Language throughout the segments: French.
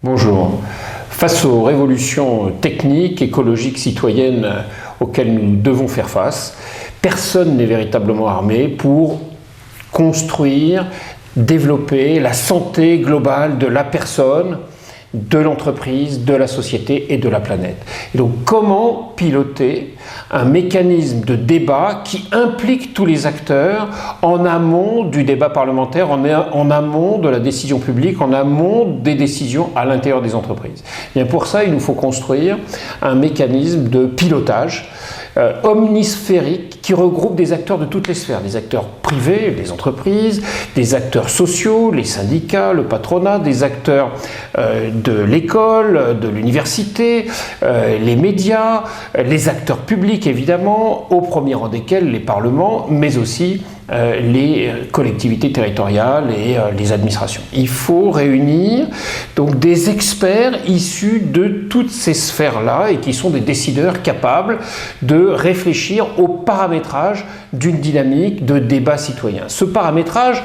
Bonjour. Face aux révolutions techniques, écologiques, citoyennes auxquelles nous devons faire face, personne n'est véritablement armé pour construire, développer la santé globale de la personne, de l'entreprise, de la société et de la planète. Et donc comment piloter un mécanisme de débat qui implique tous les acteurs en amont du débat parlementaire, en amont de la décision publique, en amont des décisions à l'intérieur des entreprises. Et bien pour ça, il nous faut construire un mécanisme de pilotage omnisphérique qui regroupe des acteurs de toutes les sphères, des acteurs privés, les entreprises, des acteurs sociaux, les syndicats, le patronat, des acteurs de l'école, de l'université, les médias, les acteurs publics évidemment, au premier rang desquels les parlements, mais aussi les collectivités territoriales et les administrations. Il faut réunir donc des experts issus de toutes ces sphères-là et qui sont des décideurs capables de réfléchir au paramétrage d'une dynamique de débat citoyen. Ce paramétrage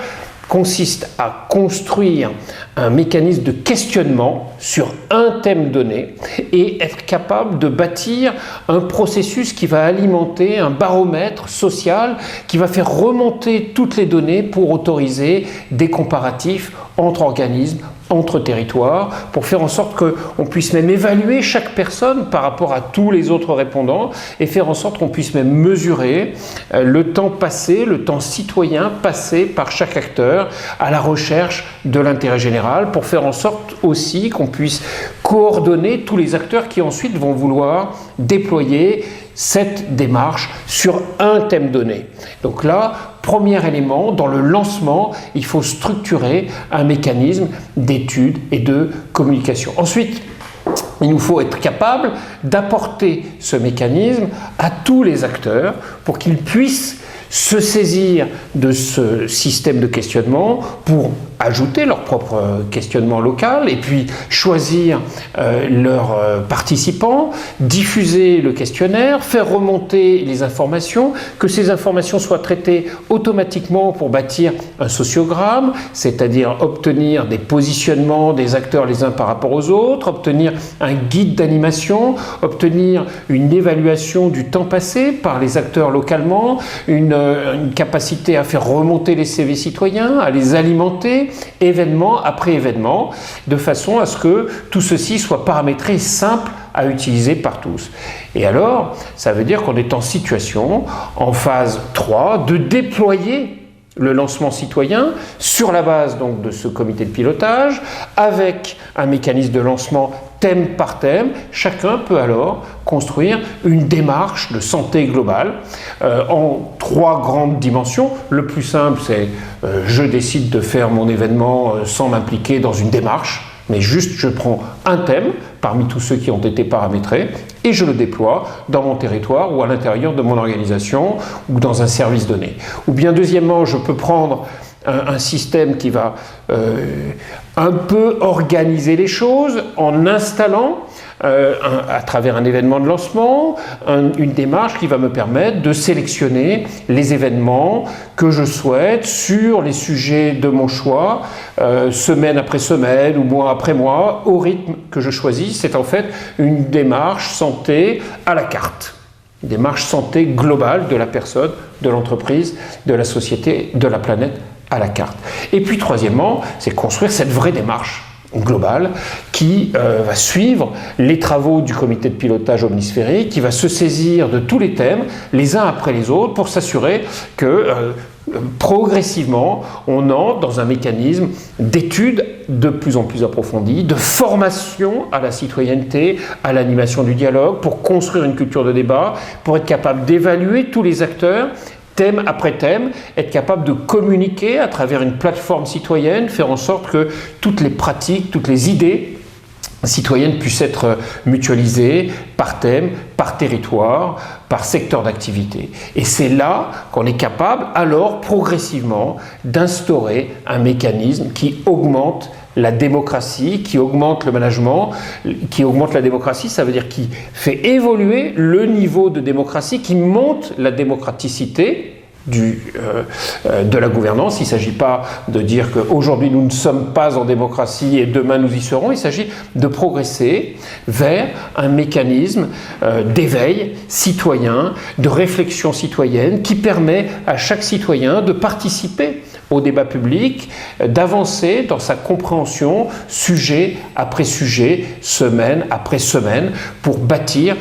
consiste à construire un mécanisme de questionnement sur un thème donné et être capable de bâtir un processus qui va alimenter un baromètre social qui va faire remonter toutes les données pour autoriser des comparatifs entre organismes, entre territoires, pour faire en sorte qu'on puisse même évaluer chaque personne par rapport à tous les autres répondants et faire en sorte qu'on puisse même mesurer le temps passé, le temps citoyen passé par chaque acteur à la recherche de l'intérêt général, pour faire en sorte aussi qu'on puisse coordonner tous les acteurs qui ensuite vont vouloir déployer cette démarche sur un thème donné. Donc là, premier élément, dans le lancement, il faut structurer un mécanisme d'étude et de communication. Ensuite, il nous faut être capable d'apporter ce mécanisme à tous les acteurs pour qu'ils puissent se saisir de ce système de questionnement pour ajouter leur propre questionnement local et puis choisir leurs participants, diffuser le questionnaire, faire remonter les informations, que ces informations soient traitées automatiquement pour bâtir un sociogramme, c'est-à-dire obtenir des positionnements des acteurs les uns par rapport aux autres, obtenir un guide d'animation, obtenir une évaluation du temps passé par les acteurs localement, une capacité à faire remonter les CV citoyens, à les alimenter événement après événement, de façon à ce que tout ceci soit paramétré et simple à utiliser par tous. Et alors, ça veut dire qu'on est en situation, en phase 3, de déployer le lancement citoyen sur la base donc de ce comité de pilotage, avec un mécanisme de lancement thème par thème. Chacun peut alors construire une démarche de santé globale en 3 grandes dimensions. Le plus simple, c'est je décide de faire mon événement sans m'impliquer dans une démarche, mais juste je prends un thème parmi tous ceux qui ont été paramétrés et je le déploie dans mon territoire ou à l'intérieur de mon organisation ou dans un service donné. Ou bien deuxièmement, je peux prendre un système qui va un peu organiser les choses en installant à travers un événement de lancement, une démarche qui va me permettre de sélectionner les événements que je souhaite sur les sujets de mon choix, semaine après semaine ou mois après mois, au rythme que je choisis. C'est en fait une démarche santé à la carte. Une démarche santé globale de la personne, de l'entreprise, de la société, de la planète à la carte. Et puis troisièmement, c'est construire cette vraie démarche globale qui va suivre les travaux du comité de pilotage omnisphérique, qui va se saisir de tous les thèmes les uns après les autres pour s'assurer que progressivement on entre dans un mécanisme d'étude de plus en plus approfondie, de formation à la citoyenneté, à l'animation du dialogue, pour construire une culture de débat, pour être capable d'évaluer tous les acteurs thème après thème, être capable de communiquer à travers une plateforme citoyenne, faire en sorte que toutes les pratiques, toutes les idées citoyennes puissent être mutualisées par thème, par territoire, par secteur d'activité. Et c'est là qu'on est capable, alors progressivement, d'instaurer un mécanisme qui augmente la démocratie, qui augmente le management, qui augmente la démocratie, ça veut dire qui fait évoluer le niveau de démocratie, qui monte la démocraticité de la gouvernance. Il ne s'agit pas de dire qu'aujourd'hui nous ne sommes pas en démocratie et demain nous y serons. Il s'agit de progresser vers un mécanisme d'éveil citoyen, de réflexion citoyenne qui permet à chaque citoyen de participer au débat public, d'avancer dans sa compréhension sujet après sujet, semaine après semaine, pour bâtir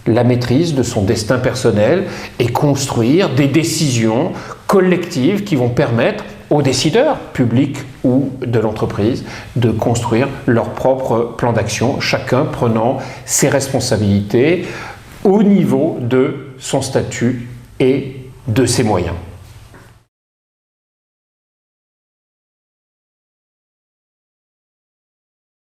la maîtrise de son destin personnel et construire des décisions collectives qui vont permettre aux décideurs, publics ou de l'entreprise, de construire leur propre plan d'action, chacun prenant ses responsabilités au niveau de son statut et de ses moyens.